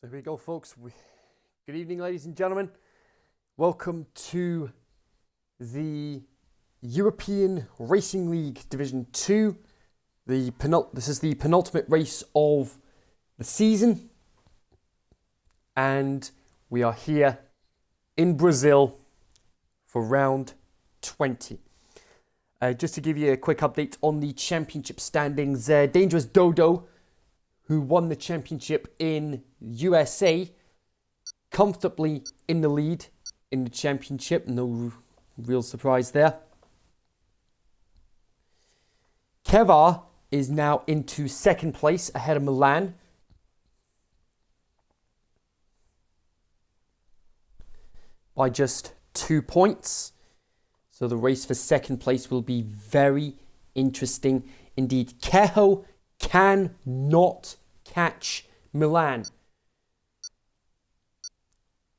So here we go, folks. Good evening, ladies and gentlemen. Welcome to the European Racing League Division 2. This is the penultimate race of the season. And we are here in Brazil for round 20. Just to give you a quick update on the championship standings, Dangerous Dodo, who won the championship in USA, comfortably in the lead in the championship. No real surprise there. Kevar is now into second place ahead of Milan. By just 2 points. So the race for second place will be very interesting indeed. Keho cannot catch Milan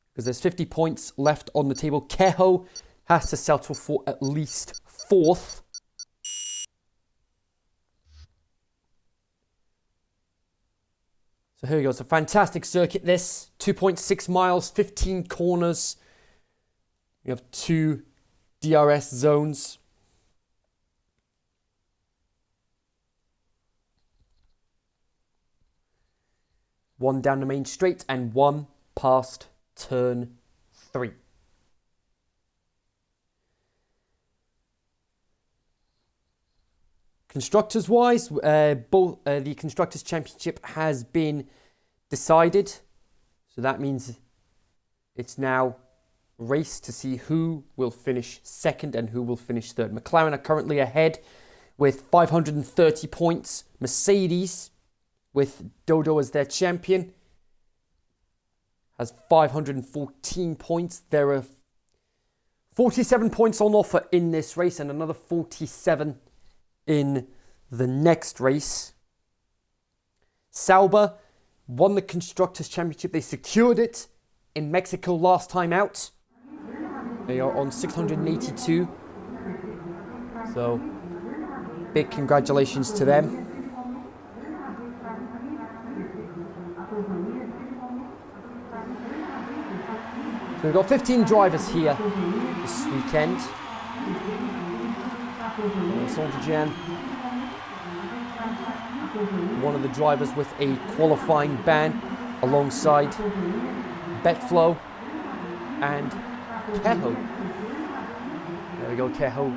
because there's 50 points left on the table. Keho has to settle for at least fourth. So here we go. It's a fantastic circuit, this. 2.6 miles, 15 corners. We have 2 DRS zones. One down the main straight and one past turn 3. Constructors wise, the Constructors Championship has been decided. So that means it's now a race to see who will finish second and who will finish third. McLaren are currently ahead with 530 points. Mercedes, with Dodo as their champion, has 514 points. There are 47 points on offer in this race and another 47 in the next race. Sauber won the Constructors' Championship. They secured it in Mexico last time out. They are on 682. So, big congratulations to them. So we've got 15 drivers here this weekend. Soldier, one of the drivers with a qualifying ban, alongside Betflow and Keho. There we go, Keho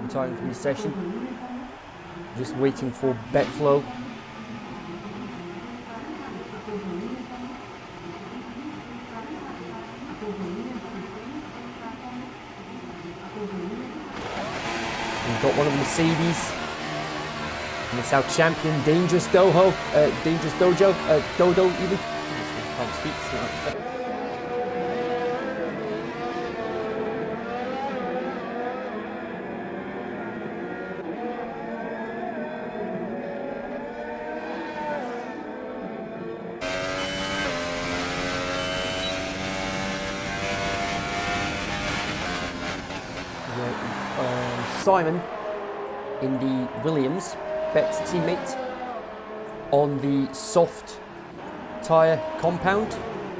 retiring from the session. Just waiting for Betflow. We've got one of the Mercedes, and it's our champion, Dangerous Dodo even. Can't speak. Simon in the Williams, Beck's teammate, on the soft tyre compound.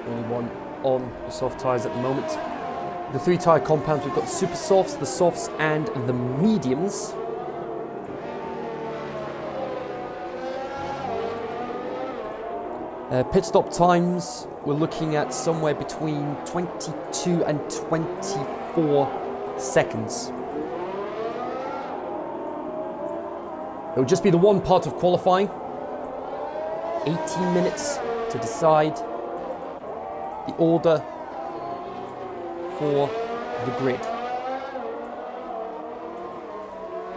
Only one on the soft tyres at the moment. The 3 tyre compounds, we've got the super softs, the softs and the mediums. Pit stop times, we're looking at somewhere between 22 and 24 seconds. It will just be the one part of qualifying. 18 minutes to decide the order for the grid.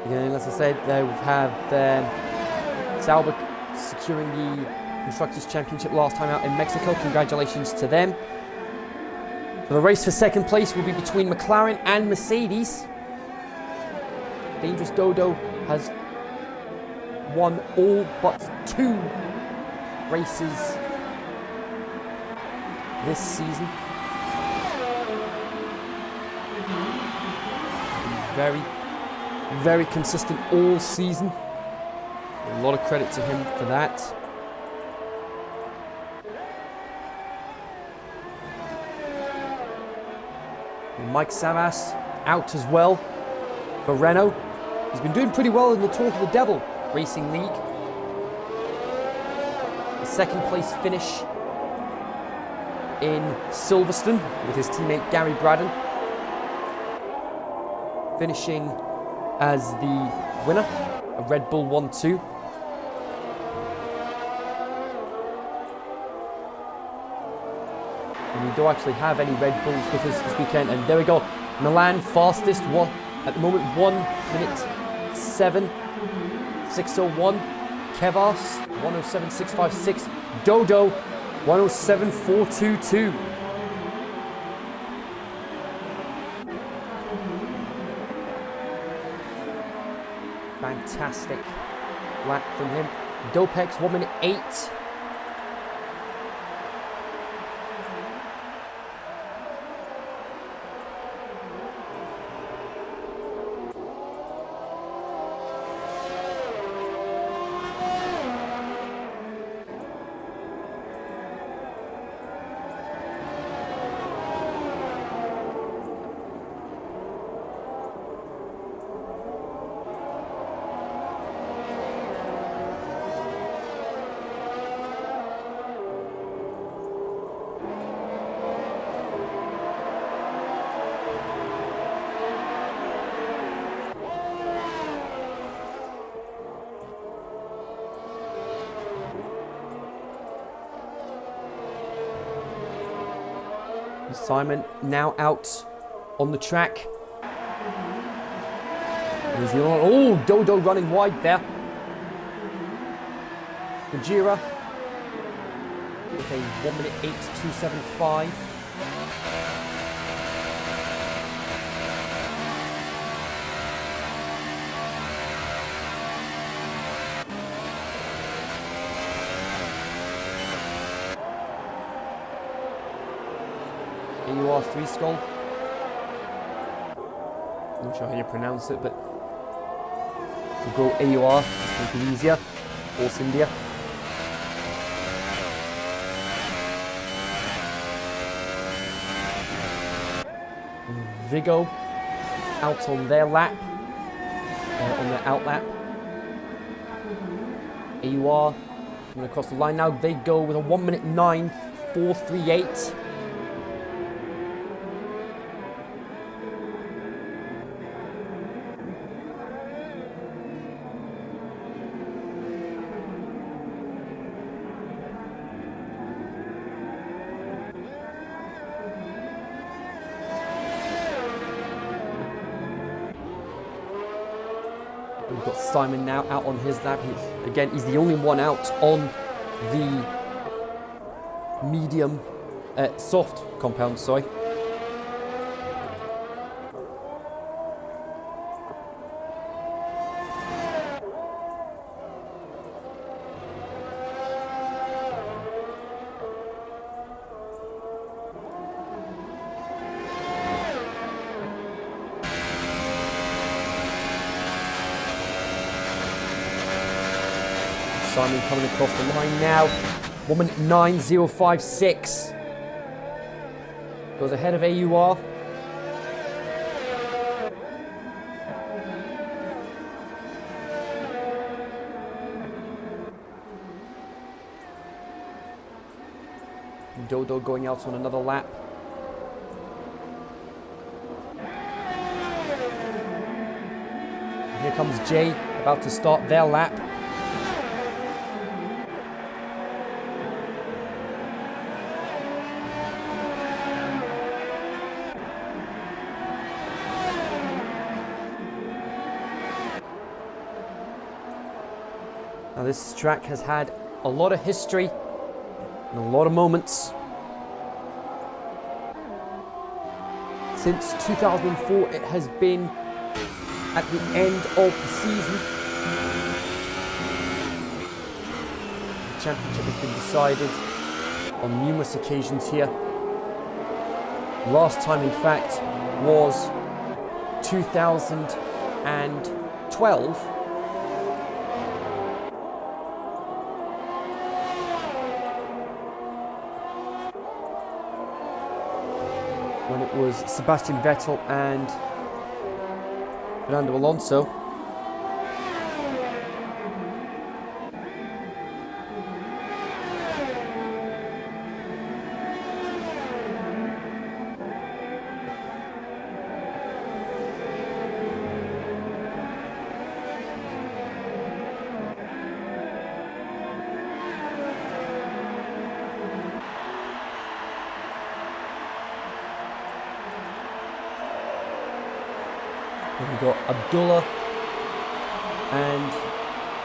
Again, as I said, we have Sauber securing the Constructors' Championship last time out in Mexico. Congratulations to them. So the race for second place will be between McLaren and Mercedes. Dangerous Dodo has won all but 2 races this season. Very, very consistent all season. A lot of credit to him for that. Mike Savas out as well for Renault. He's been doing pretty well in the Talk of the Devil Racing League. A second place finish in Silverstone with his teammate Gary Braddon, finishing as the winner of Red Bull 1-2. And we don't actually have any Red Bulls with us this weekend. And there we go, Milan fastest one at the moment, 1 minute 7:6:01. Kevas 1:07.656. Dodo 1:07.422. Fantastic lap from him. Dopex 1 minute 8. Simon now out on the track. He's the only, oh, Dodo running wide there. Gajira with a 1 minute 8:275. AUR 3 skull. Not sure how you pronounce it, but we'll go AUR, just make it easier. Force India. Vigo out on their lap, on their out lap. AUR coming across the line now. They go with a 1 minute 9:438. We've got Simon now out on his lap. He's the only one out on the medium, soft compound, sorry. Simon coming across the line now. 1 minute 9:056. Goes ahead of AUR. Dodo going out on another lap. Here comes Jay, about to start their lap. Now this track has had a lot of history and a lot of moments. Since 2004, it has been at the end of the season. The championship has been decided on numerous occasions here. Last time, in fact, was 2012. when it was Sebastian Vettel and Fernando Alonso. We've got Abdullah and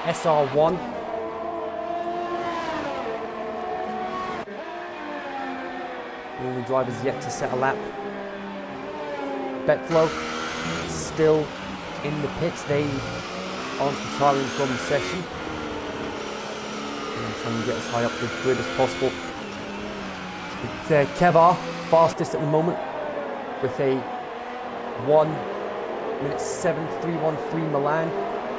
SR1. The only drivers yet to set a lap. Betflow still in the pits. They aren't retiring from the session. And trying to get as high up the grid as possible. It's Kevar fastest at the moment with a 1:07.313 Milan.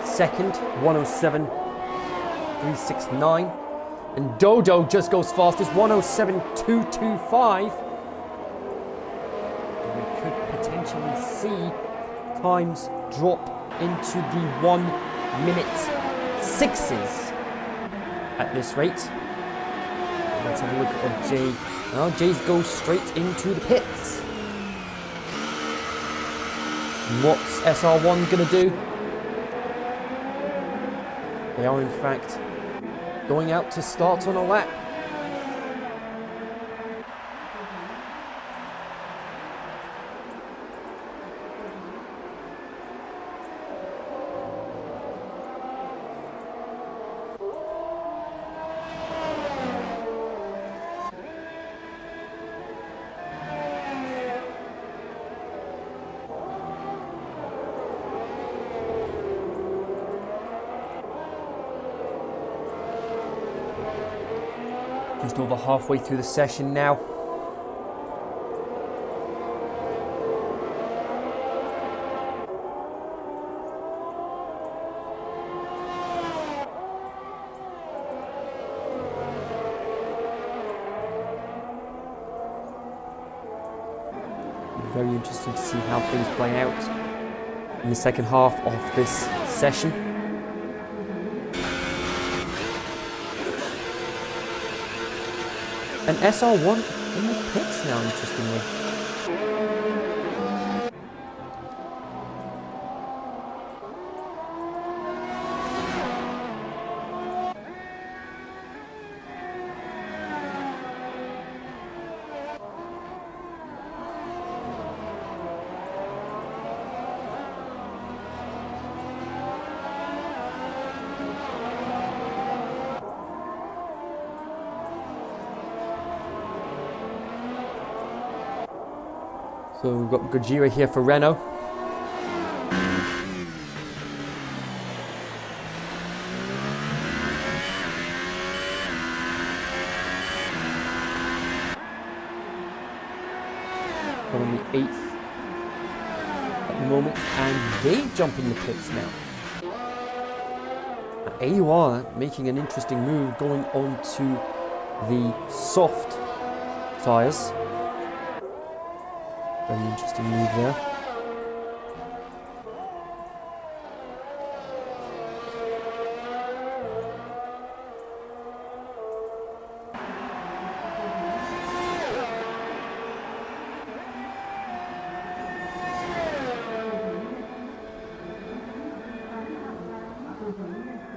Second, 1:07.369. And Dodo just goes fastest, 1:07.225. We could potentially see times drop into the 1 minute 6s at this rate. Let's have a look at what Jay. Well, Jay goes straight into the pits. What's SR1 going to do? They are in fact going out to start on a lap. Just over halfway through the session now. Very interesting to see how things play out in the second half of this session. And SR1 in the pits now, interestingly. So we've got Gojira here for Renault. Currently 8th at the moment, and they jump in the pits now. AUR making an interesting move, going on to the soft tyres. Very interesting move there.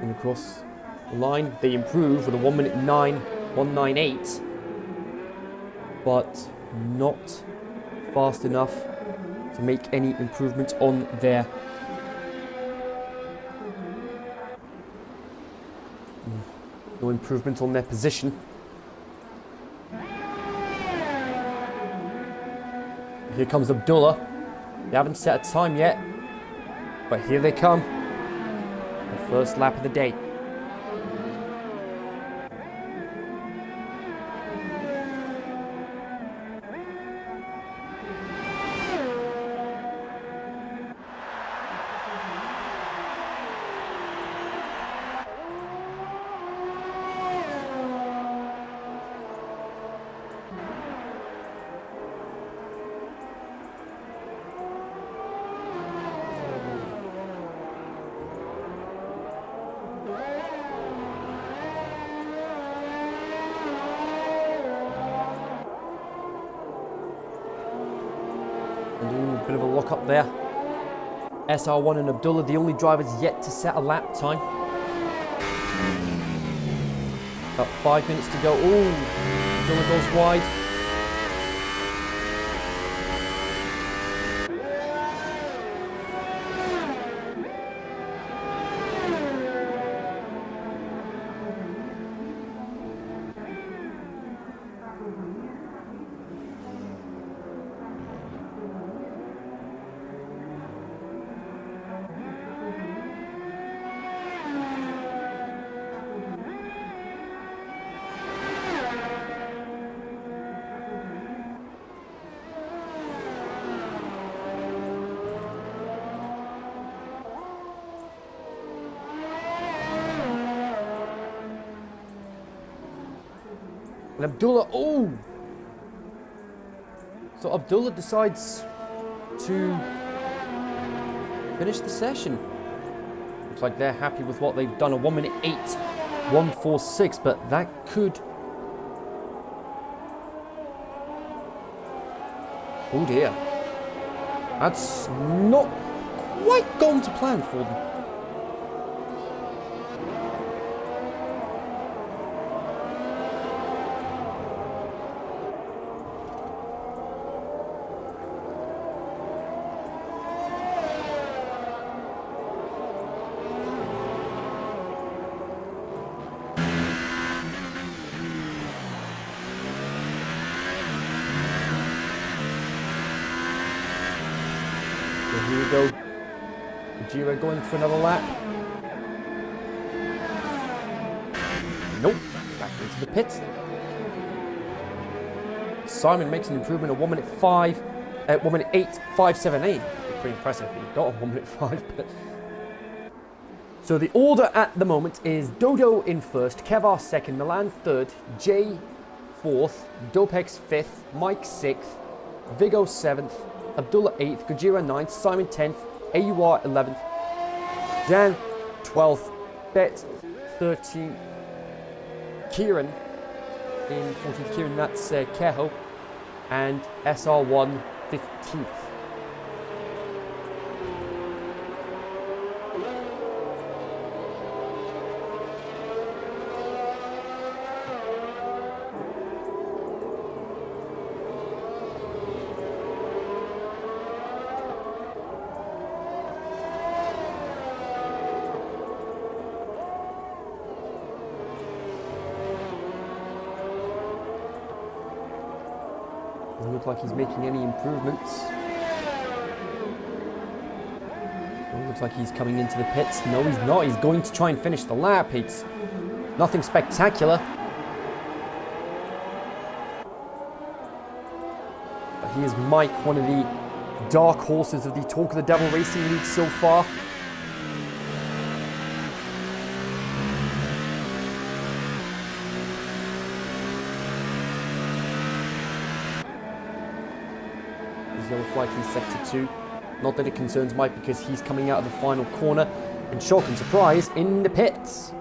And across the line, they improve with a 1:09.198, but not fast enough to make any improvements on their position. Here comes Abdullah. They haven't set a time yet, but here they come. The first lap of the day. And ooh, bit of a lock up there. SR1 and Abdullah, the only drivers yet to set a lap time. About 5 minutes to go. Ooh, Abdullah goes wide. And Abdullah, oh! So Abdullah decides to finish the session. Looks like they're happy with what they've done. A 1 minute 8, 1:46, but that could... Oh dear. That's not quite gone to plan for them. Here we go. Gajira going for another lap. Nope. Back into the pit. Simon makes an improvement of 1 minute 5, 1 minute 8, 5:78. Pretty impressive. He got a 1 minute 5, but. So the order at the moment is Dodo in first, Kevar second, Milan third, Jay fourth, Dopex fifth, Mike sixth, Vigo seventh, Abdullah 8th, Gajira 9th, Simon 10th, AUR 11th, Jan 12th, Bet 13th, Kieran in 14th, Kieran, that's Keho, and SR1 15th. Doesn't look like he's making any improvements. Oh, looks like he's coming into the pits. No, he's not. He's going to try and finish the lap. It's nothing spectacular. But he is Mike, one of the dark horses of the Talk of the Devil Racing League so far. Looks like he's sector 2. Not that it concerns Mike because he's coming out of the final corner. And shock and surprise in the pits.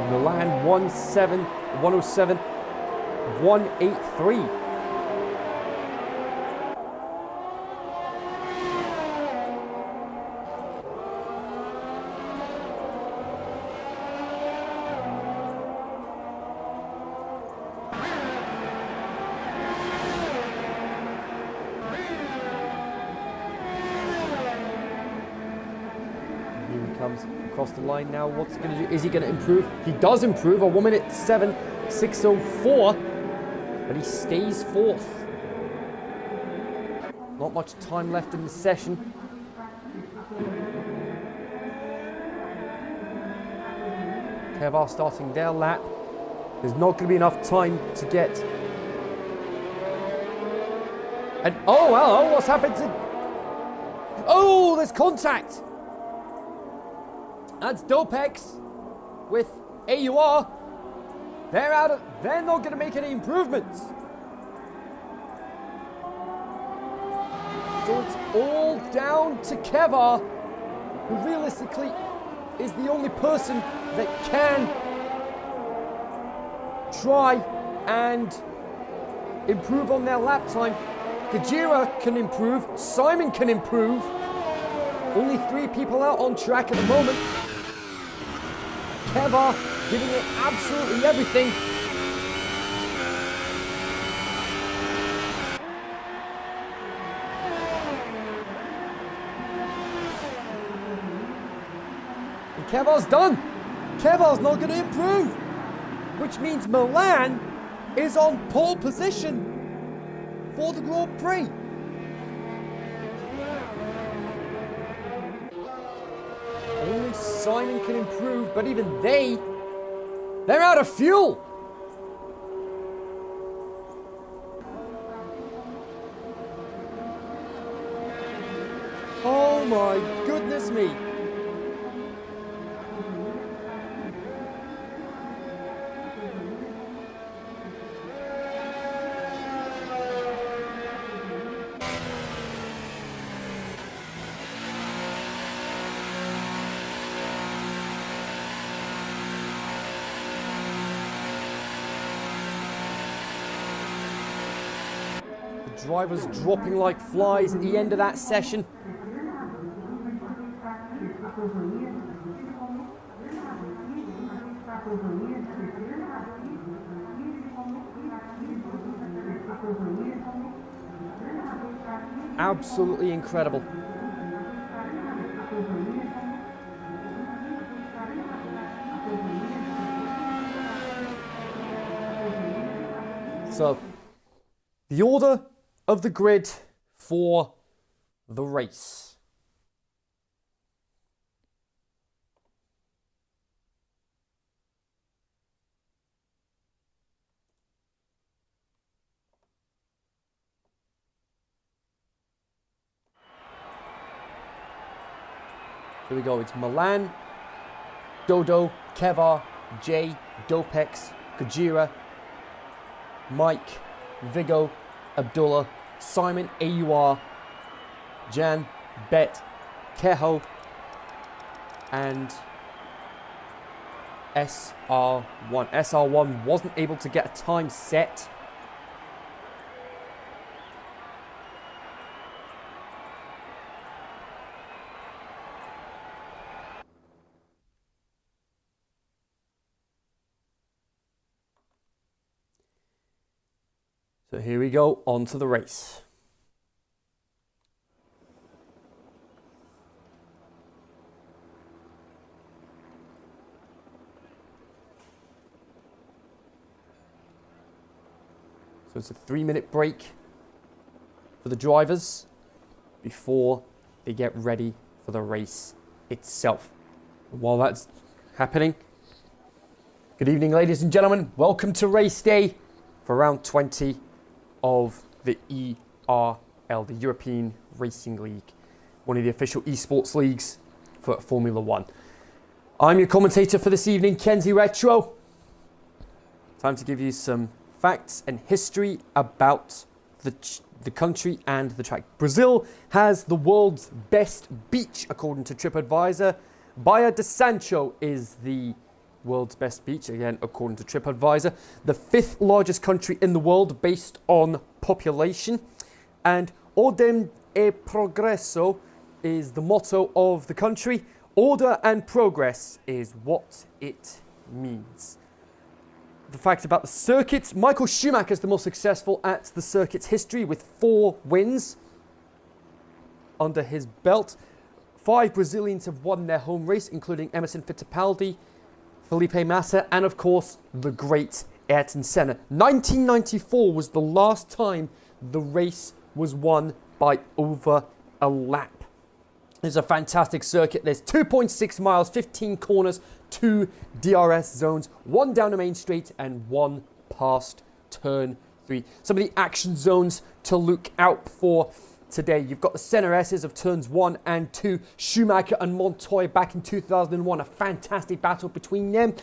Milan 107. 183. Here he comes across the line now. What's he going to do? Is he going to improve? He does improve. A 1 minute 7, 6:04. But he stays fourth. Not much time left in the session. Kevar starting their lap. There's not going to be enough time to get... And oh, well, what's happened to... Oh, there's contact! That's Dopex with AUR. They're not going to make any improvements. So it's all down to Keva, who realistically is the only person that can try and improve on their lap time. Gajira can improve, Simon can improve. Only 3 people out on track at the moment. Keva giving it absolutely everything. And Keva's done. Keva's not going to improve, which means Milan is on pole position for the Grand Prix. Only Simon can improve, but even they're out of fuel. Oh my goodness me. Drivers dropping like flies at the end of that session. Absolutely incredible. So, the order of the grid for the race. Here we go. It's Milan, Dodo, Keva, Jay, Dopex, Kajira, Mike, Vigo, Abdullah, Simon, AUR, Jan, Bet, Keho, and SR1. SR1 wasn't able to get a time set. So here we go, on to the race. So it's a 3-minute break for the drivers before they get ready for the race itself. While that's happening, good evening, ladies and gentlemen. Welcome to race day for round 20 of the ERL, the European Racing League, one of the official esports leagues for Formula One. I'm your commentator for this evening, Kenzie Retro. Time to give you some facts and history about the country and the track. Brazil has the world's best beach, according to TripAdvisor. Baía de Sancho is the world's best beach, again, according to TripAdvisor. The 5th largest country in the world based on population. And Ordem e Progresso is the motto of the country. Order and progress is what it means. The fact about the circuit: Michael Schumacher is the most successful at the circuit's history with 4 wins under his belt. 5 Brazilians have won their home race, including Emerson Fittipaldi, Felipe Massa, and of course, the great Ayrton Senna. 1994 was the last time the race was won by over a lap. It's a fantastic circuit. There's 2.6 miles, 15 corners, 2 DRS zones, 1 down the main straight and 1 past turn 3. Some of the action zones to look out for today: you've got the center S's of turns 1 and 2. Schumacher and Montoya back in 2001, a fantastic battle between them.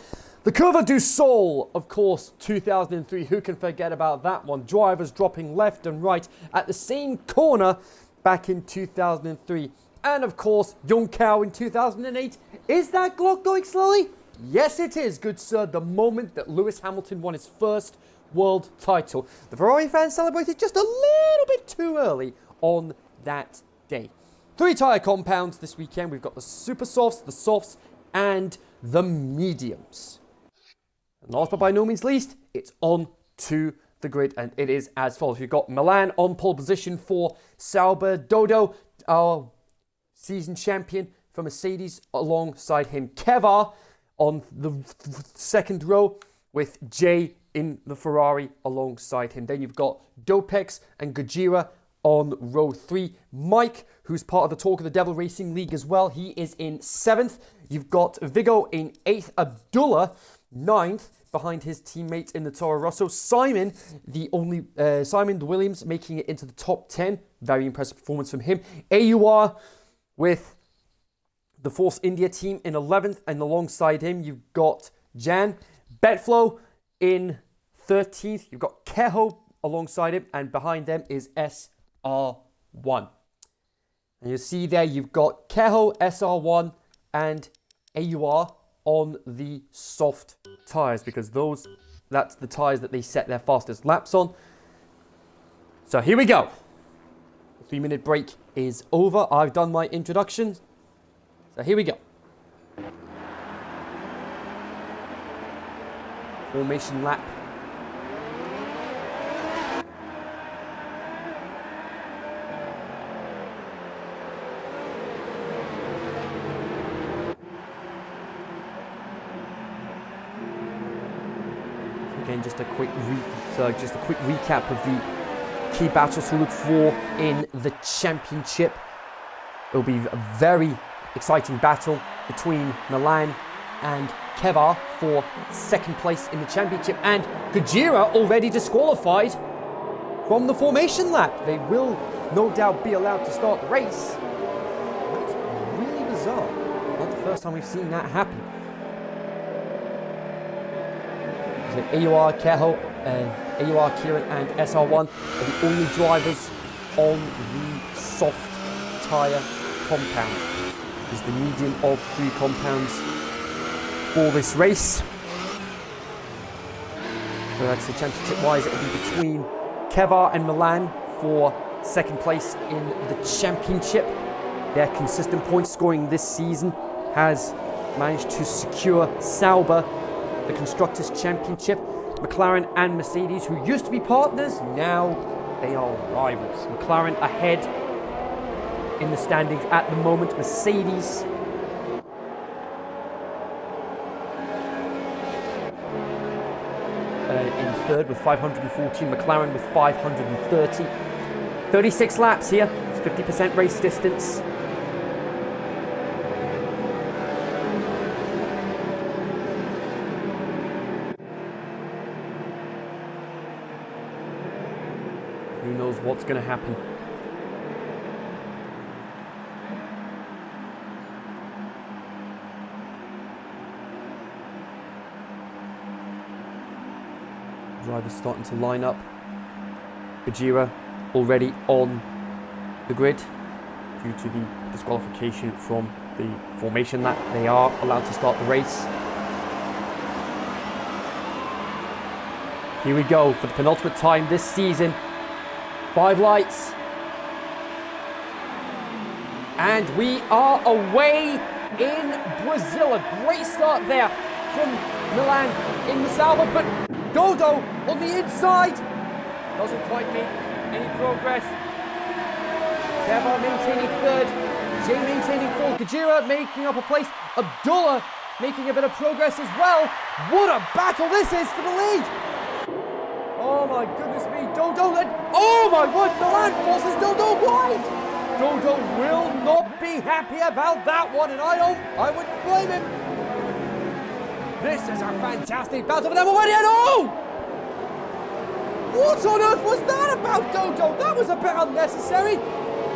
The Curva do Sol, of course, 2003. Who can forget about that one? Drivers dropping left and right at the same corner back in 2003. And of course, Young Cow in 2008. Is that clock going slowly? Yes, it is, good sir. The moment that Lewis Hamilton won his first world title. The Ferrari fans celebrated just a little bit too early on that day. 3 tyre compounds this weekend. We've got the super softs, and the mediums. And last but by no means least, it's on to the grid, and it is as follows. We've got Milan on pole position for Sauber. Dodo, our season champion for Mercedes, alongside him. Kevar on the second row with Jay in the Ferrari alongside him. Then you've got Dopex and Gajira on row 3. Mike, who's part of the Talk of the Devil Racing League as well, he is in 7th. You've got Vigo in 8th. Abdullah, 9th, behind his teammate in the Toro Rosso. Simon, Simon Williams, making it into the top 10. Very impressive performance from him. AUR with the Force India team in 11th, and alongside him you've got Jan. Betflow in 13th. You've got Keho alongside him, and behind them is SR1. And you see there you've got Keho, SR1, and AUR on the soft tyres, because that's the tyres that they set their fastest laps on. So here we go. The 3-minute break is over. I've done my introduction. So here we go. Formation lap. Again, just a quick recap of the key battles to look for in the championship. It'll be a very exciting battle between Milan and Kevar for second place in the championship, and Gajira already disqualified from the formation lap. They will no doubt be allowed to start the race. That's really bizarre. Not the first time we've seen that happen. So AUR, Keho, AUR, Kieran and SR1 are the only drivers on the soft tyre compound. Is the medium of 3 compounds for this race. So that's the championship-wise. It'll be between Kevar and Milan for second place in the championship. Their consistent point scoring this season has managed to secure Sauber the Constructors' Championship. McLaren and Mercedes, who used to be partners, now they are rivals. McLaren ahead in the standings at the moment. Mercedes in third with 514, McLaren with 530. 36 laps here, it's 50% race distance. Who knows what's going to happen? Drivers starting to line up. Gajira already on the grid due to the disqualification from the formation lap. They are allowed to start the race. Here we go for the penultimate time this season. 5 lights. And we are away in Brazil. A great start there from Milan in the Sauber, but Dodo on the inside doesn't quite make any progress. Kevar maintaining third, Jay maintaining fourth, Gajira making up a place, Abdullah making a bit of progress as well. What a battle this is for the lead! Oh my goodness me, Dodo, oh my word, Milan forces Dodo wide! Dodo will not be happy about that one, and I wouldn't blame him. This is a fantastic battle for them already, and oh! What on earth was that about, Dodo? That was a bit unnecessary.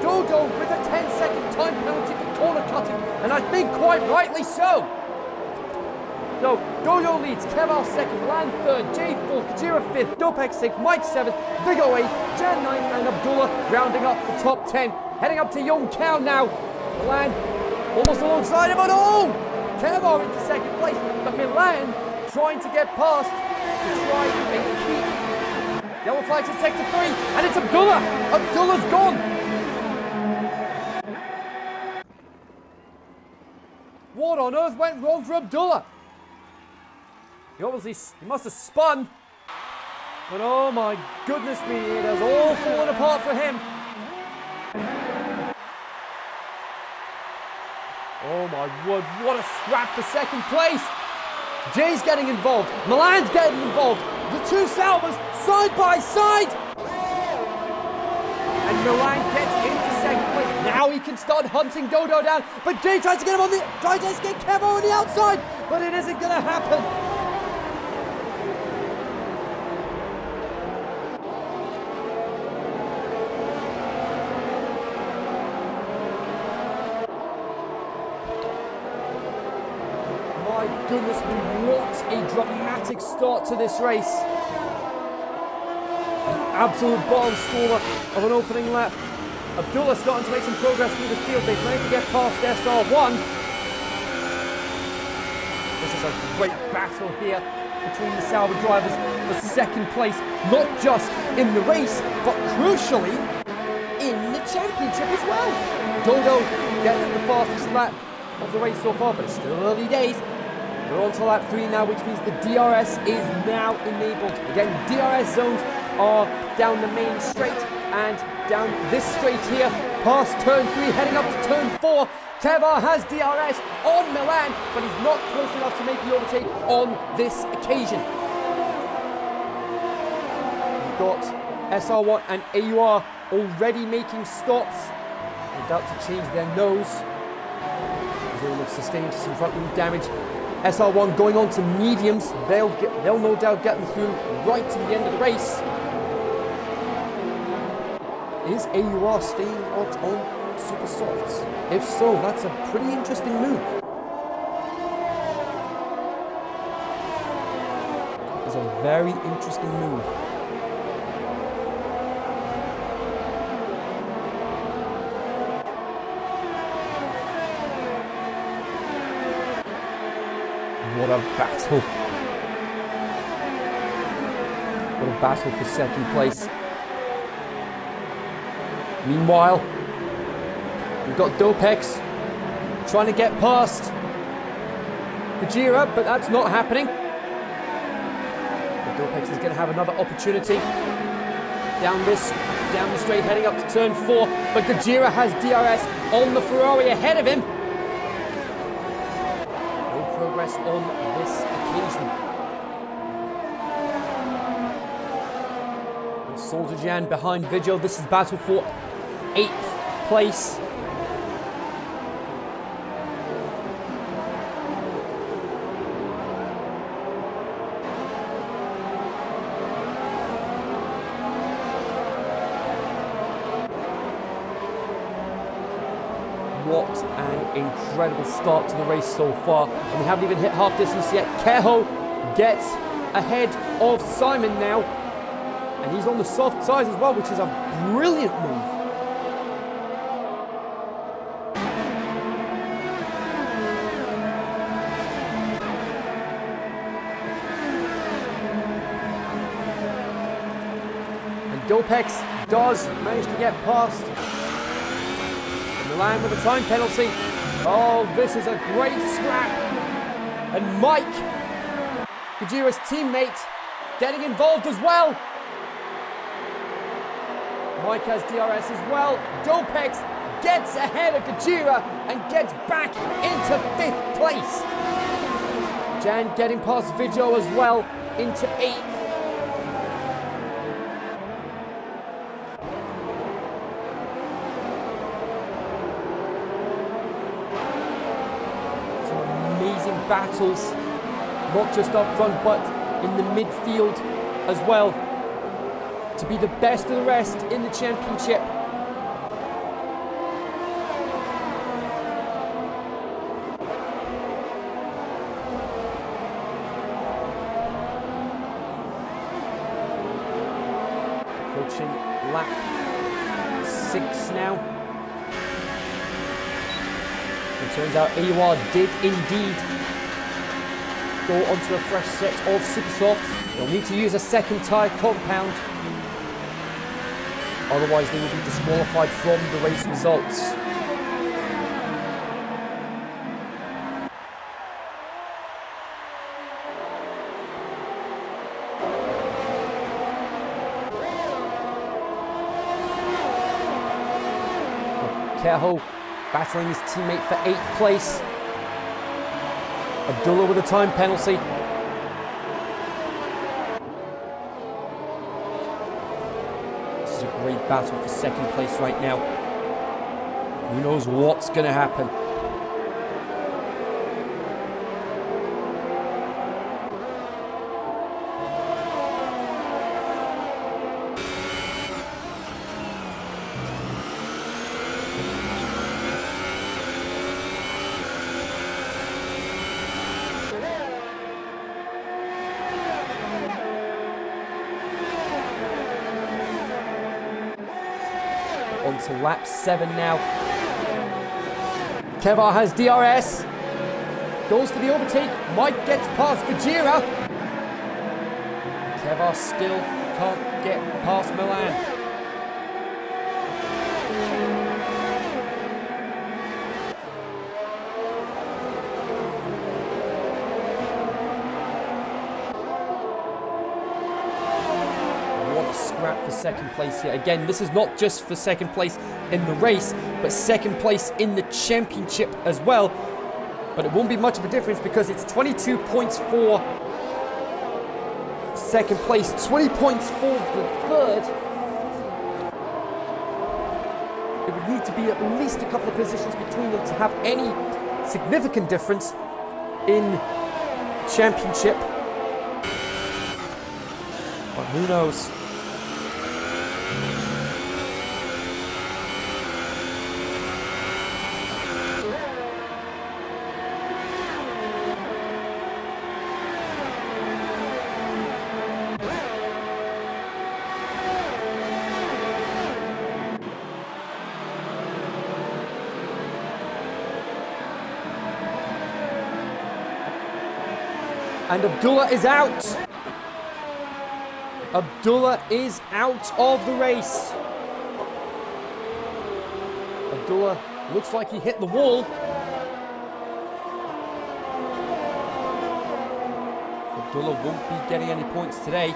Dodo with a 10-second time penalty for corner cutting, and I think quite rightly so. So, Dodo leads, Keval second, Milan third, Jay fourth, Gajira fifth, Dopex sixth, Mike seventh, Vigo eighth, Jan 9th, and Abdullah rounding up the top 10. heading up to Young Cow now. Milan almost alongside him, but oh! Kevo into second place, but Milan trying to get past to try and keep. Yellow flags in sector 3, and it's Abdullah. Abdullah's gone. What on earth went wrong for Abdullah? He must have spun. But oh my goodness me, it has all fallen apart for him. Oh my word, what a scrap for second place. Jay's getting involved, Milan's getting involved. The two Salvas side by side. And Milan gets into second place. Now he can start hunting Dodo down. But Jay tries to get him on tries to get Kevo on the outside. But it isn't going to happen. My goodness me, what a dramatic start to this race. An absolute bomb scorer of an opening lap. Abdullah starting to make some progress through the field. They've managed to get past SR1. This is a great battle here between the Sauber drivers for second place, not just in the race, but crucially in the championship as well. Dodo gets the fastest lap of the race so far, but it's still early days. We're on to lap 3 now, which means the DRS is now enabled. Again, DRS zones are down the main straight and down this straight here, past turn 3, heading up to turn 4. Kevar has DRS on Milan, but he's not close enough to make the overtake on this occasion. We've got SR1 and AUR already making stops. They're about to change their nose. They'll have sustained some front wing damage. SR1 going on to mediums. They'll no doubt get them through right to the end of the race. Is AUR staying out on super softs? If so, that's a pretty interesting move. It's a very interesting move. What a battle. What a battle for second place. Meanwhile, we've got Dopex trying to get past Kajira, but that's not happening. But Dopex is going to have another opportunity down the straight, heading up to turn 4. But Kajira has DRS on the Ferrari ahead of him. No progress on this occasion. Soldier Jan behind Vigil. This is battle for 8th place. What an incredible start to the race so far. And we haven't even hit half distance yet. Keho gets ahead of Simon now. And he's on the soft side as well, which is a brilliant move. And Dopex does manage to get past. And Milan with a time penalty. Oh, this is a great scrap. And Mike, Kajira's teammate, getting involved as well. Mike has DRS as well. Dopex gets ahead of Kajira and gets back into 5th place. Jan getting past Vigil as well into 8th. Some amazing battles, not just up front but in the midfield as well, to be the best of the rest in the championship. Approaching lap 6 now. It turns out ERL did indeed go onto a fresh set of super softs. They'll need to use a second tyre compound. Otherwise they will be disqualified from the race results. Keho battling his teammate for 8th place. Abdullah with a time penalty. This is a great battle for 2nd place right now. Who knows what's going to happen? On to lap 7 now. Kevar has DRS. Goes for the overtake. Mike gets past Gajira. Kevar still can't get past Milan. Scrap for 2nd place here. Again, this is not just for 2nd place in the race, but 2nd place in the championship as well. But it won't be much of a difference because it's 22 points for 2nd place, 20 points for the 3rd. It would need to be at least a couple of positions between them to have any significant difference in championship. But who knows? And Abdullah is out. Abdullah is out of the race. Abdullah looks like he hit the wall. Abdullah won't be getting any points today.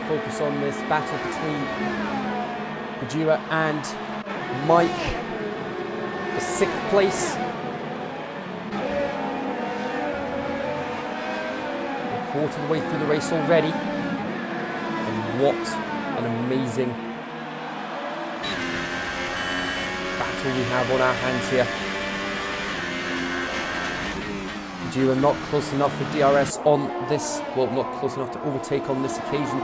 Focus on this battle between Bajira and Mike, the 6th place. We're a quarter of the way through the race already. And what an amazing battle we have on our hands here. Bajira not close enough for DRS on this, well, not close enough to overtake on this occasion.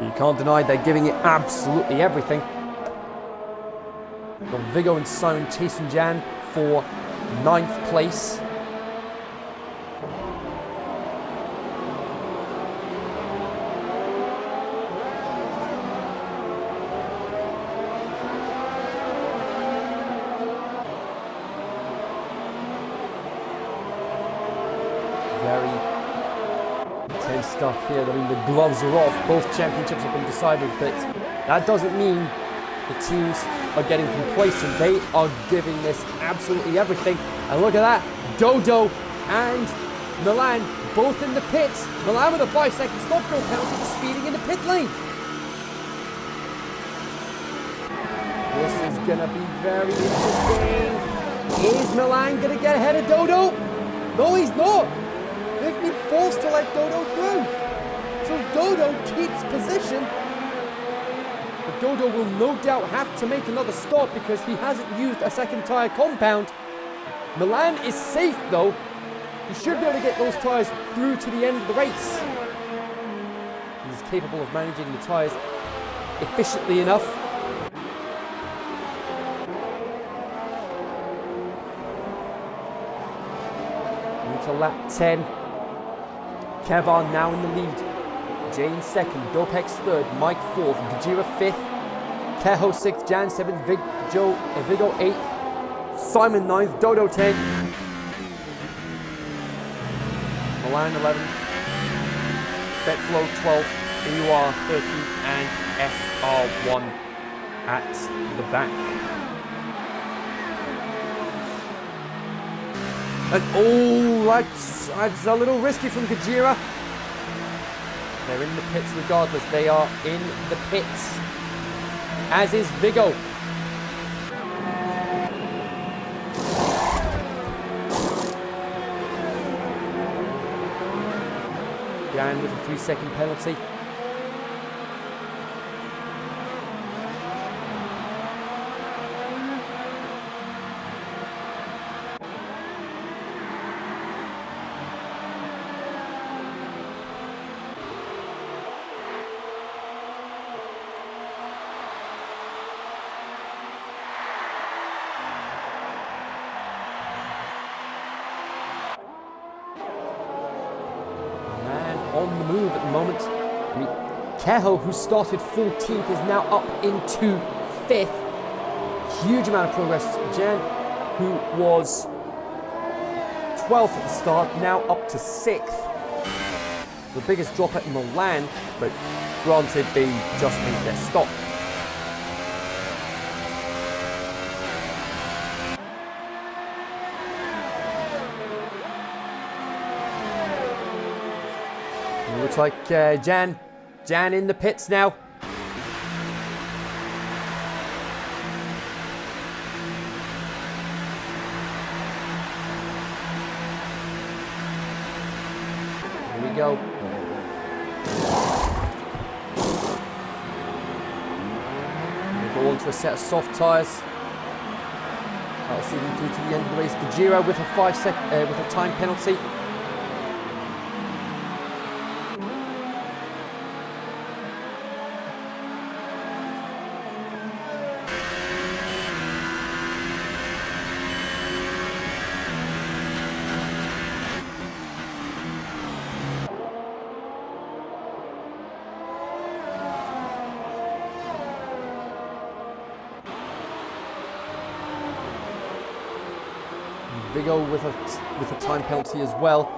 You can't deny they're giving it absolutely everything. Got Vigo and Simon chasing Jan for 9th place. Very intense stuff here. I mean, the gloves are off. Both championships have been decided, but that doesn't mean the teams are getting complacent. They are giving this absolutely everything. And look at that. Dodo and Milan both in the pits. Milan with a 5-second stop-go penalty for speeding in the pit lane. This is going to be very interesting. Is Milan going to get ahead of Dodo? No, he's not. They've been forced to let Dodo through. So Dodo keeps position. But Dodo will no doubt have to make another stop because he hasn't used a second tyre compound. Milan is safe though. He should be able to get those tyres through to the end of the race. He's capable of managing the tyres efficiently enough. Into lap 10. Kevin now in the lead. Jane second, Dopex third, Mike fourth, Gajira fifth, Keho sixth, Jan seventh, Vigo eighth, Simon ninth, Dodo 10th, Milan 11th, Betflow 12th, EUR 13th, and SR1 at the back. And oh, that's a little risky from Gajira. They're in the pits regardless. They are in the pits, as is Vigo. Jan with a 3-second penalty. On the move at the moment. I mean, Keho, who started 14th, is now up into 5th. Huge amount of progress. Jan, who was 12th at the start, now up to 6th. The biggest drop at Milan, but granted, they just made their stop. Looks like Jan in the pits now. Here we go. We'll go on to a set of soft tyres. That'll see them through to the end of the race. Gajira with a with a time penalty. Vigo with a time penalty as well.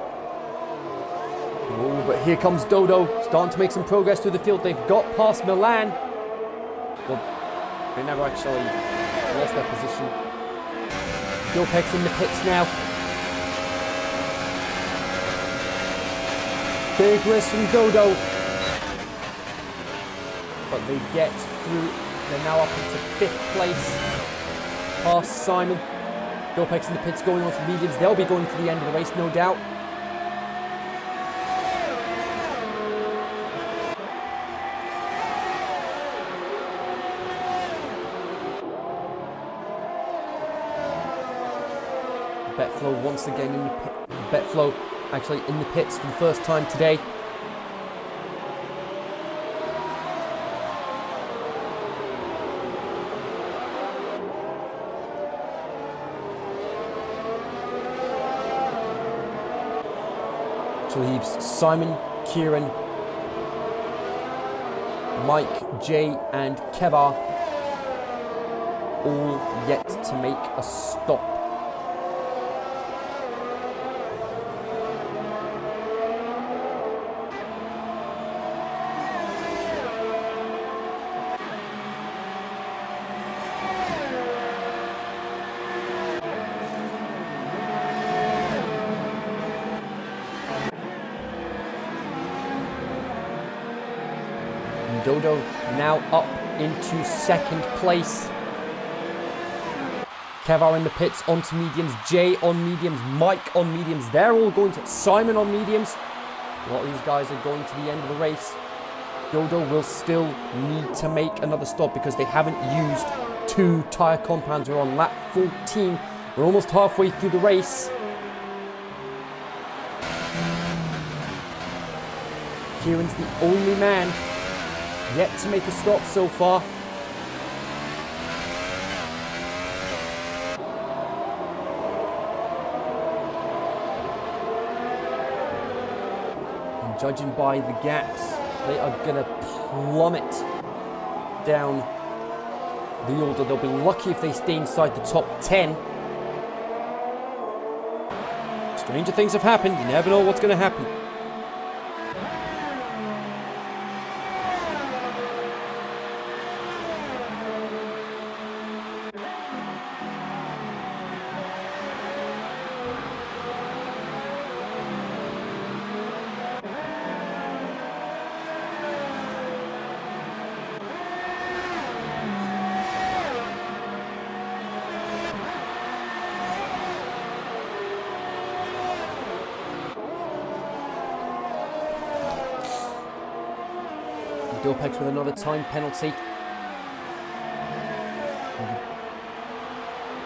Oh, but here comes Dodo, starting to make some progress through the field. They've got past Milan. Well, they never actually lost their position. Dopex in the pits now. Big risk from Dodo. But they get through. They're now up into 5th place. Past Simon. Dopex in the pits going on for mediums. They'll be going to the end of the race, no doubt. Betflow once again in the pit. Betflow actually in the pits for the first time today. Leaves Simon, Kieran, Mike, Jay and Keva all yet to make a stop. Dodo now up into 2nd place. Kev are in the pits onto mediums. Jay on mediums. Mike on mediums. They're all going to... Simon on mediums. A lot of these guys are going to the end of the race. Dodo will still need to make another stop because they haven't used 2 tyre compounds. We're on lap 14. We're almost halfway through the race. Kieran's the only man yet to make a stop so far. And judging by the gaps, they are going to plummet down the order. They'll be lucky if they stay inside the top 10. Stranger things have happened. You never know what's going to happen. Dopex with another time penalty.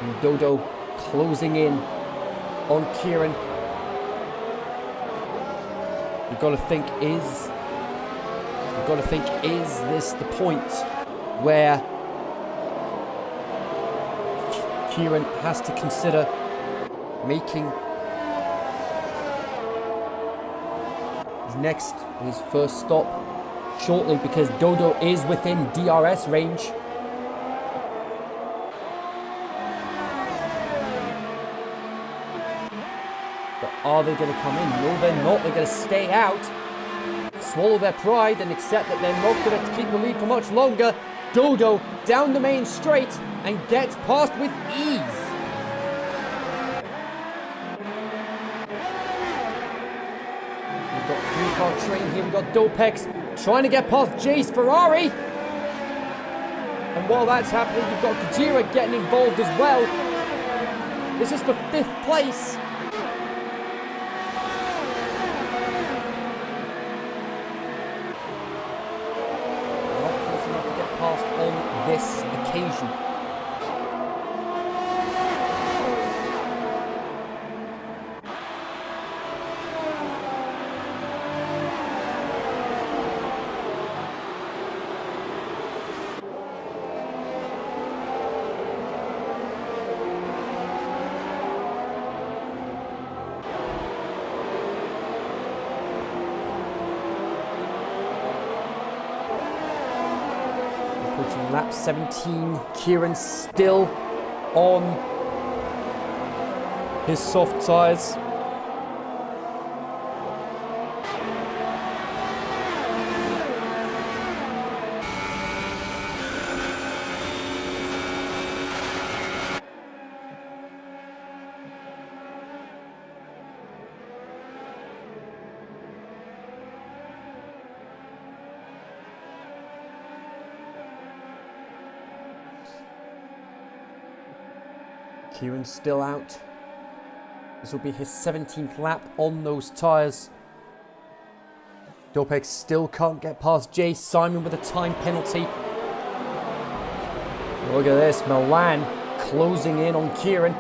And Dodo closing in on Kieran. You've got to think, is this the point where Kieran has to consider making his first stop shortly, because Dodo is within DRS range. But are they going to come in? No, they're not. They're going to stay out, swallow their pride, and accept that they're not going to keep the lead for much longer. Dodo down the main straight and gets past with ease. We've got 3-car train here. We've got Dopex trying to get past Jay's Ferrari. And while that's happening, you've got Kajira getting involved as well. This is for 5th place. Not close enough to get past on this occasion. Lap 17, Kieran still on his soft tyres. Kieran's still out. This will be his 17th lap on those tyres. Dopex still can't get past Jay. Simon with a time penalty. Look at this, Milan closing in on Kieran.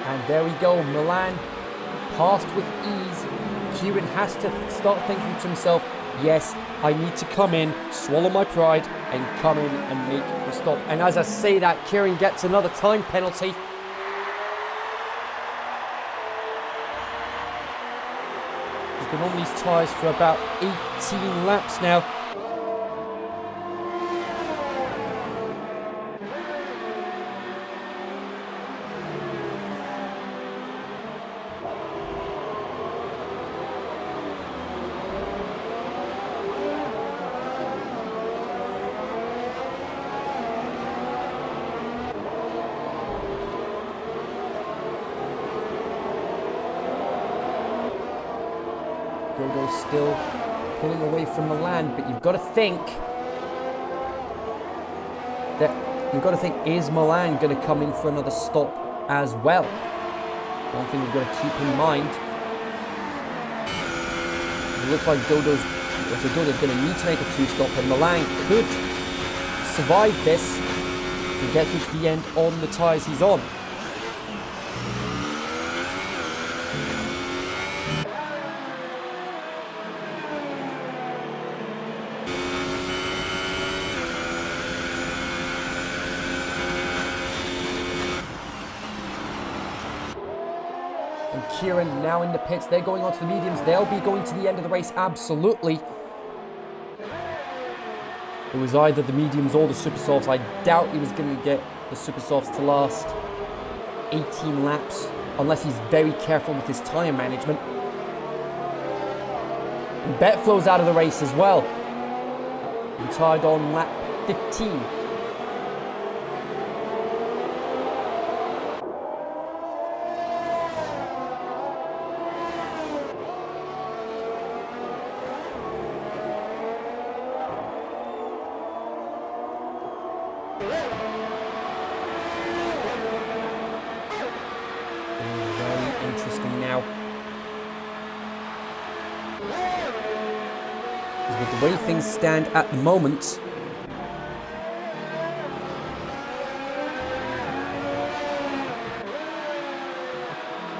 And there we go, Milan passed with ease. Kieran has to start thinking to himself, yes, I need to come in, swallow my pride, and come in and make the stop. And as I say that, Kieran gets another time penalty. He's been on these tyres for about 18 laps now. Dodo's still pulling away from Milan, but you've got to think is Milan going to come in for another stop as well? One thing we've got to keep in mind. It looks like Dodo's going to need to make a 2-stop, and Milan could survive this and get through to the end on the tyres he's on. And Kieran now in the pits. They're going on to the mediums. They'll be going to the end of the race, absolutely. It was either the mediums or the super softs. I doubt he was going to get the super softs to last 18 laps, unless he's very careful with his tyre management. And Betflow's out of the race as well. Retired on lap 15. Very interesting now. Because with the way things stand at the moment,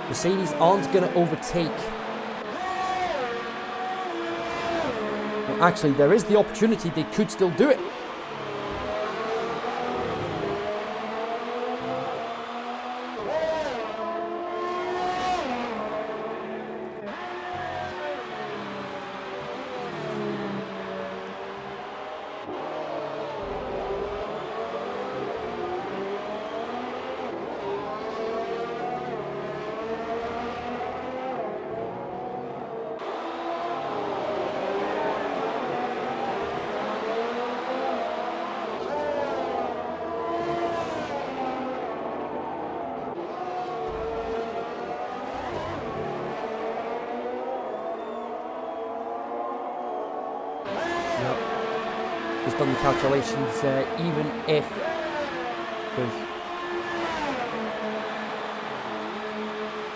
Mercedes aren't going to overtake. Well, actually, there is the opportunity they could still do it. Just done the calculations, even if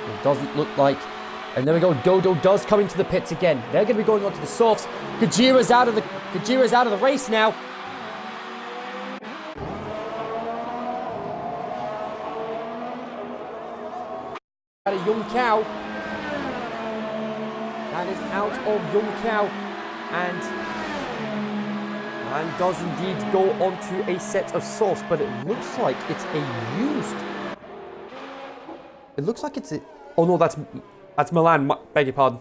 it doesn't look like, and there we go, Dodo does come into the pits again. They're going to be going on to the softs. Gajira's out of the race now. Out of Young Cow. That is out of Young Cow, and does indeed go onto a set of softs, but it looks like it's a used. It looks like it's a. Oh no, that's Milan. Beg your pardon.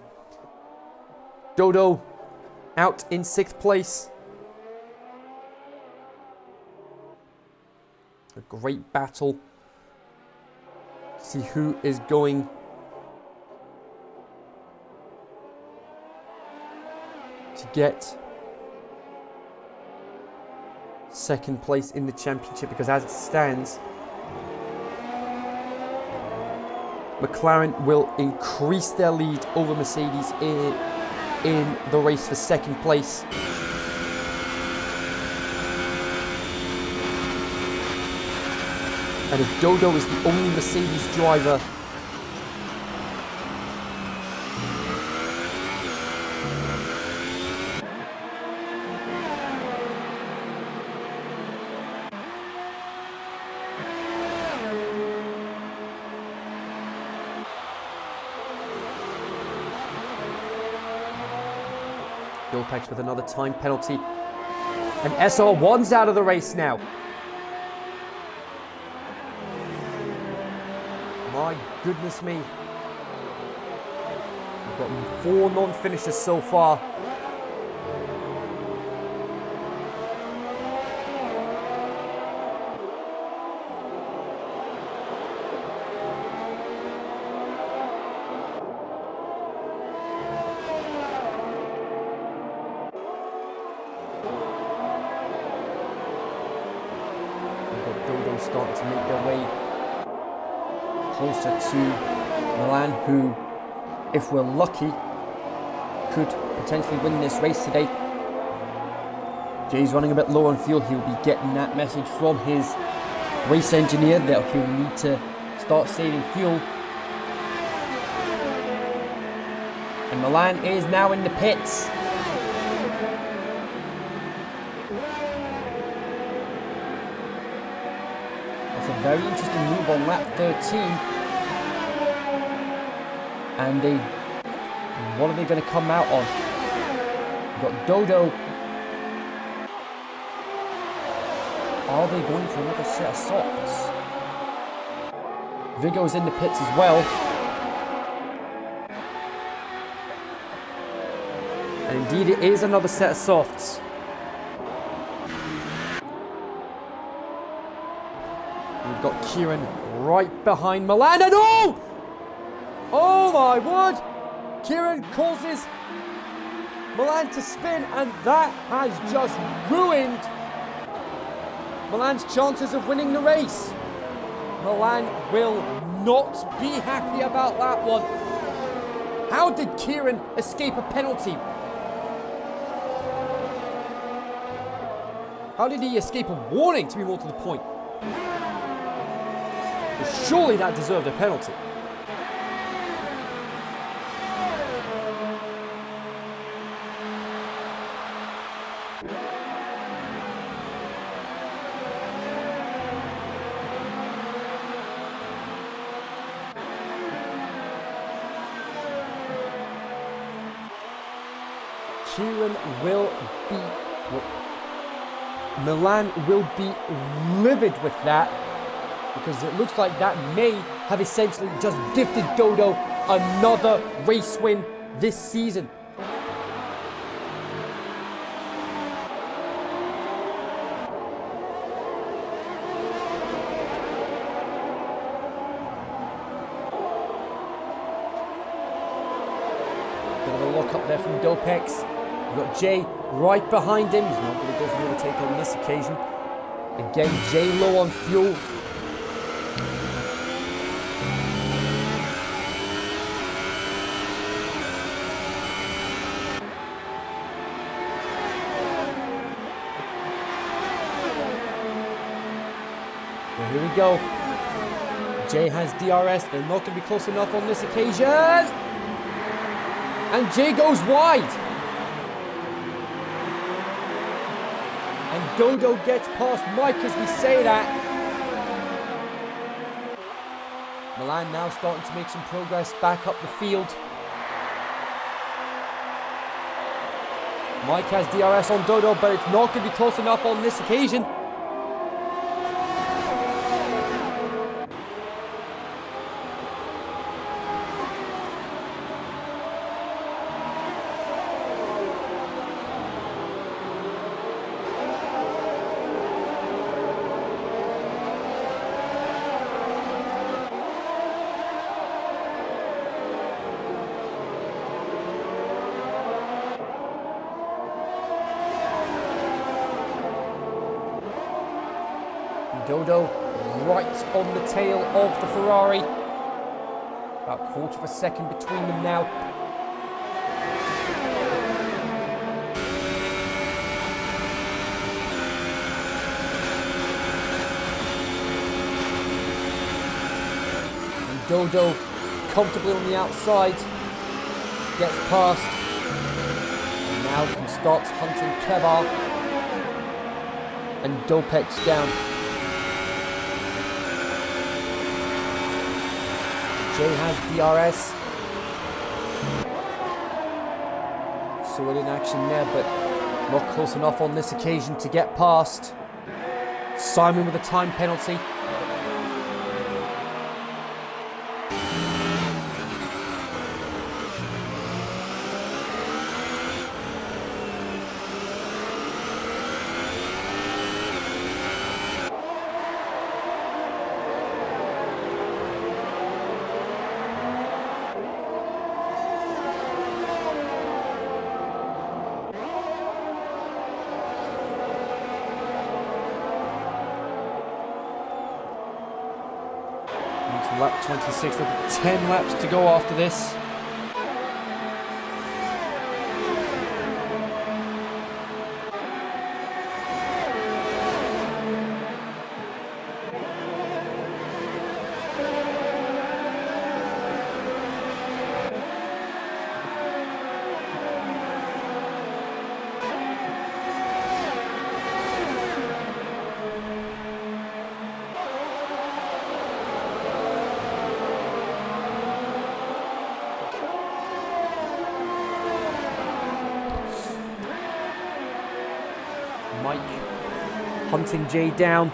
Dodo out in 6th place. A great battle. See who is going to get 2nd place in the championship, because as it stands, McLaren will increase their lead over Mercedes in the race for 2nd place. And if Dodo is the only Mercedes driver Gilpax with another time penalty. And SR1's out of the race now. My goodness me. We've got 4 non-finishers so far. Starting to make their way closer to Milan, who, if we're lucky, could potentially win this race today. Jay's running a bit low on fuel. He'll be getting that message from his race engineer that he'll need to start saving fuel. And Milan is now in the pits. That's a very interesting move on lap 13. And what are they going to come out on? We've got Dodo. Are they going for another set of softs? Vigo's in the pits as well. And indeed it is another set of softs. We've got Kieran right behind Milan and oh my word! Kieran causes Milan to spin, and that has just ruined Milan's chances of winning the race. Milan will not be happy about that one. How did Kieran escape a penalty? How did he escape a warning, to be more to the point? Well, surely that deserved a penalty. Milan will be livid with that, because it looks like that may have essentially just gifted Dodo another race win this season. Bit of a lock up there from Dopex. We've got Jay right behind him. He's not going to go for the overtake on this occasion. Again, Jay low on fuel. Well, here we go. Jay has DRS. They're not going to be close enough on this occasion. And Jay goes wide. And Dodo gets past Mike as we say that. Milan now starting to make some progress back up the field. Mike has DRS on Dodo, but it's not going to be close enough on this occasion. Dodo right on the tail of the Ferrari. About a quarter of a second between them now. And Dodo comfortably on the outside. Gets past. And now can start hunting Kebar. And Dopex down. Jay has DRS. Saw it in action there, but not close enough on this occasion to get past. Simon with a time penalty. Lap 26, 10 laps to go after this. Mike hunting Jay down.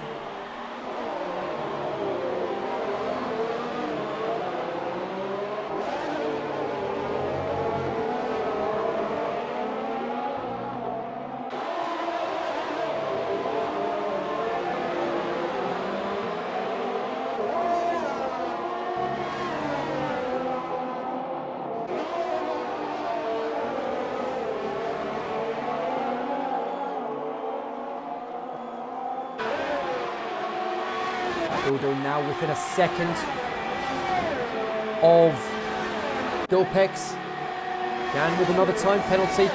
Dodo now within a second of Dopex. Gan with another time penalty.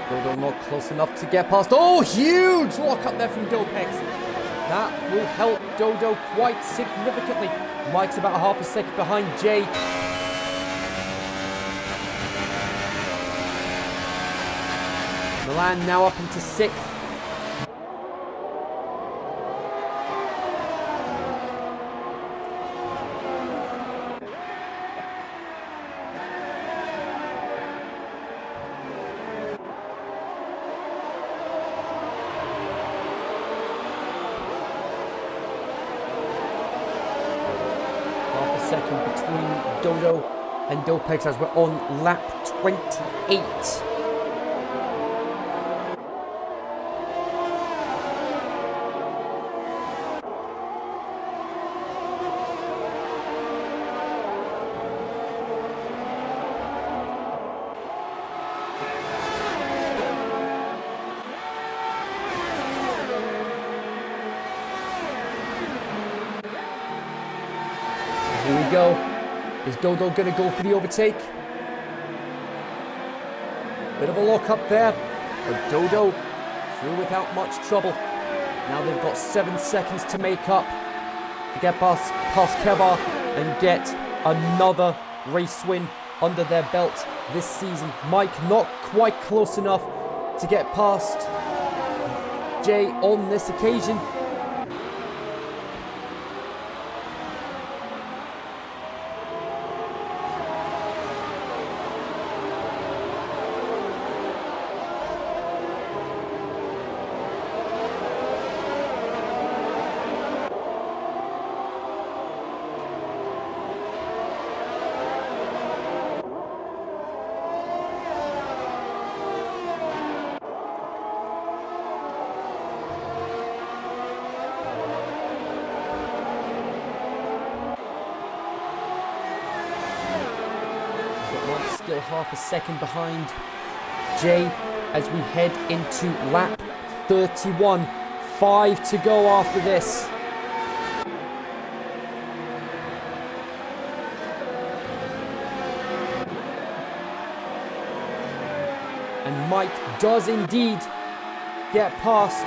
Dodo not close enough to get past. Oh, huge lock up there from Dopex. That will help Dodo quite significantly. Mike's about a half a second behind Jay. Milan now up into 6th. Second between Dodo and Dopex as we're on lap 28. Here we go. Is Dodo going to go for the overtake? Bit of a lock up there, but Dodo through without much trouble. Now they've got 7 seconds to make up to get past Kevar and get another race win under their belt this season. Mike not quite close enough to get past Jay on this occasion. Still half a second behind Jay as we head into lap 31. 5 to go after this. And Mike does indeed get past.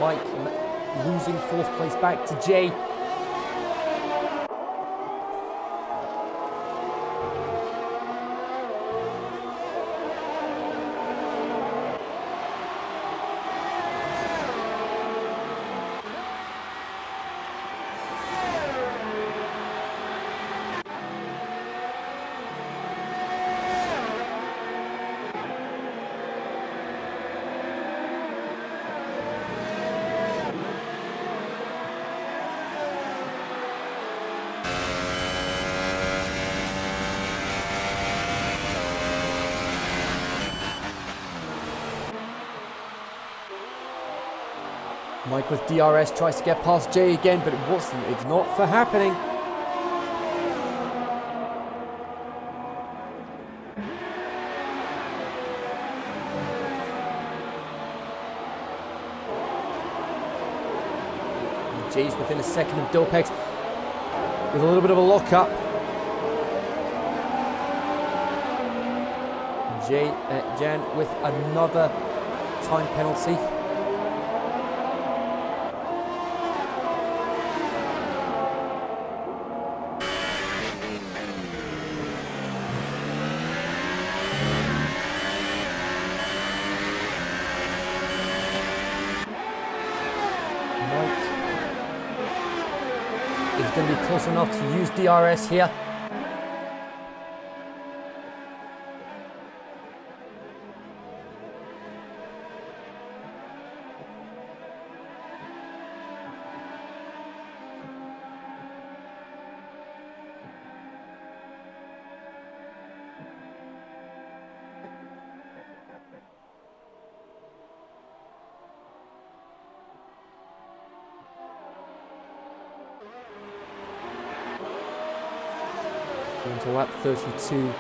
Mike losing 4th place back to Jay. Mike with DRS tries to get past Jay again, but it's not for happening. And Jay's within a second of Dopex with a little bit of a lock-up. Jan with another time penalty. Is going to be close enough to use DRS here. Into lap 32.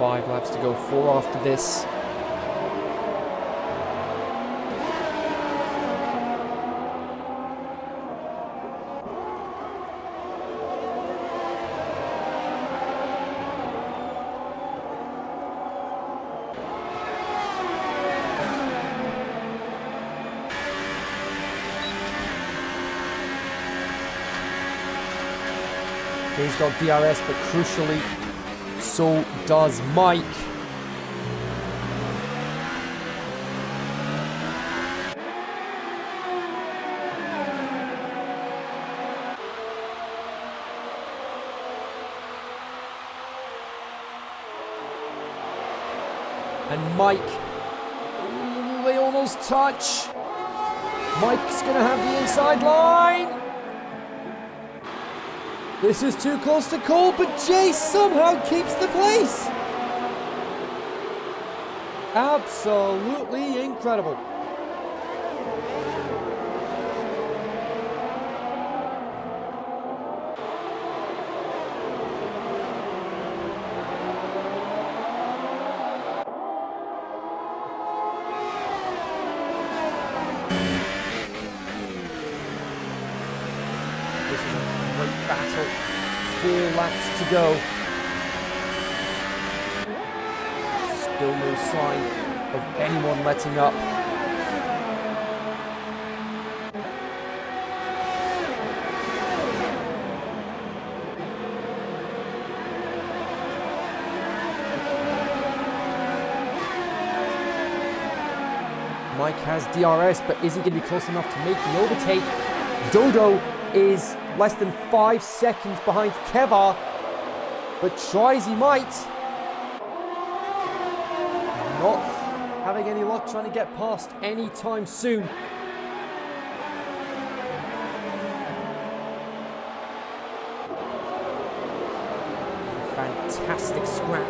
Five laps to go, 4 after this. He's got DRS, but crucially, so does Mike. And Mike, they almost touch. Mike's gonna have the inside line. This is too close to call, but Jay somehow keeps the place. Absolutely incredible. This is a great battle. 4 laps to go. Still no sign of anyone letting up. Mike has DRS, but is he going to be close enough to make the overtake? Dodo is less than 5 seconds behind Keva, but tries he might. Not having any luck trying to get past anytime soon. Fantastic scrap.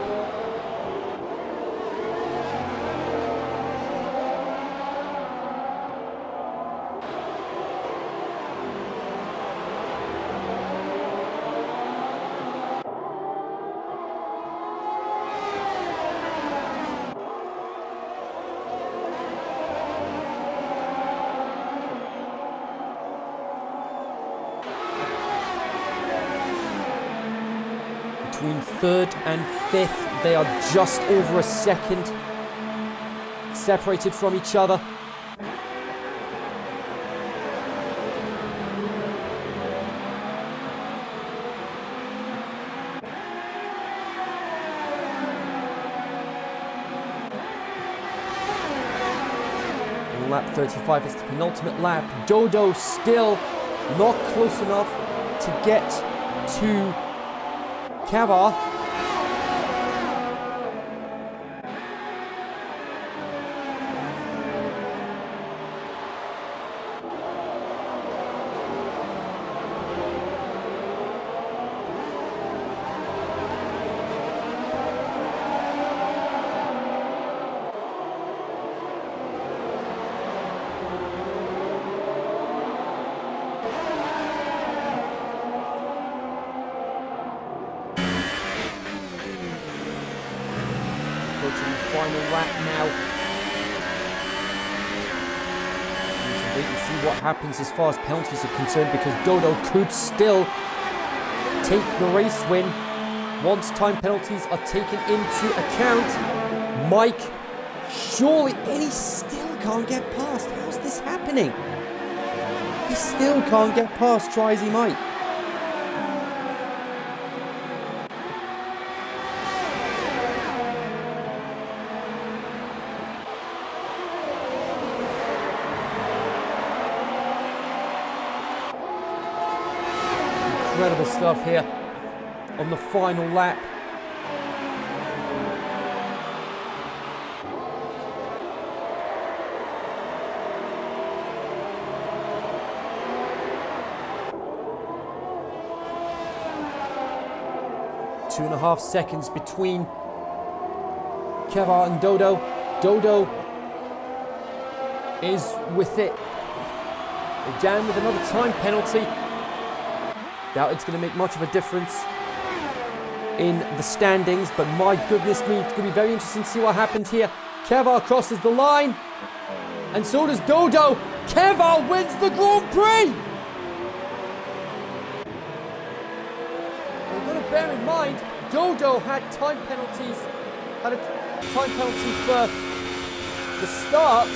Between 3rd and 5th, they are just over a second separated from each other. And lap 35 is the penultimate lap. Dodo still not close enough to get to Kava. Approaching the final lap now. Wait and see what happens as far as penalties are concerned, because Dodo could still take the race win once time penalties are taken into account. Mike, surely, and he still can't get past. How's this happening? He still can't get past, try as he might. Incredible stuff here on the final lap. Two and a half seconds between Kevin and Dodo. Dodo is with it. Jan with another time penalty. Doubt it's going to make much of a difference in the standings, but my goodness me, it's going to be very interesting to see what happens here. Kevin crosses the line, and so does Dodo. Kevin wins the Grand Prix! We've got to bear in mind, Dodo had a time penalty for the start,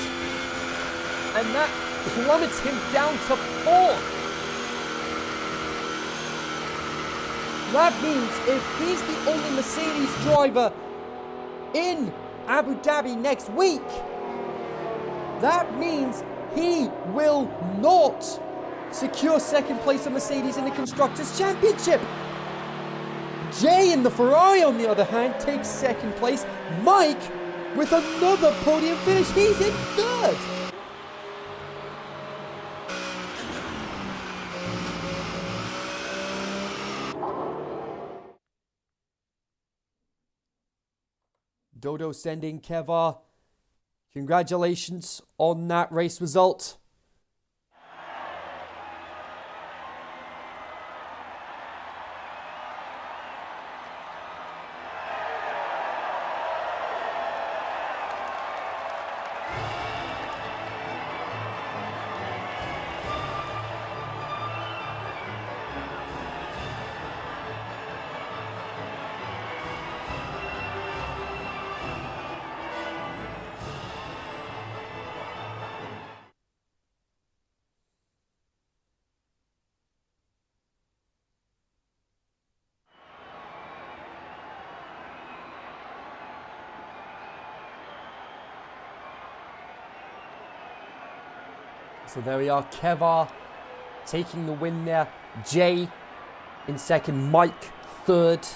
and that plummets him down to 4th. That means if he's the only Mercedes driver in Abu Dhabi next week, that means he will not secure second place of Mercedes in the Constructors' Championship. Jay in the Ferrari, on the other hand, takes second place. Mike, with another podium finish, he's in 3rd. Dodo sending Kevin congratulations on that race result. So there we are, Kevin taking the win there. Jay in second, Mike 3rd.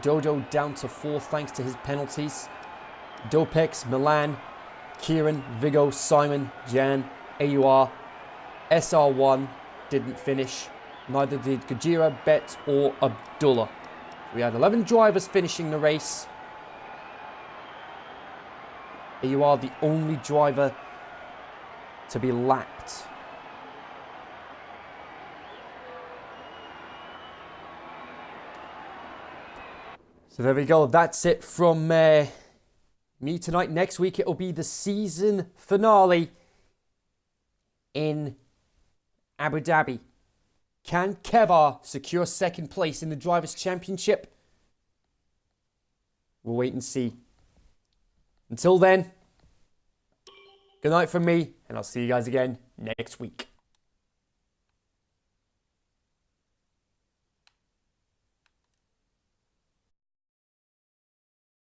Dodo down to 4th thanks to his penalties. Dopex, Milan, Kieran, Vigo, Simon, Jan, AUR, SR1 didn't finish. Neither did Gajira, Bet or Abdullah. We had 11 drivers finishing the race. AUR the only driver to be lapped. So there we go. That's it from me tonight. Next week it'll be the season finale in Abu Dhabi. Can Kevin secure second place in the Drivers' Championship? We'll wait and see. Until then, good night from me, and I'll see you guys again next week.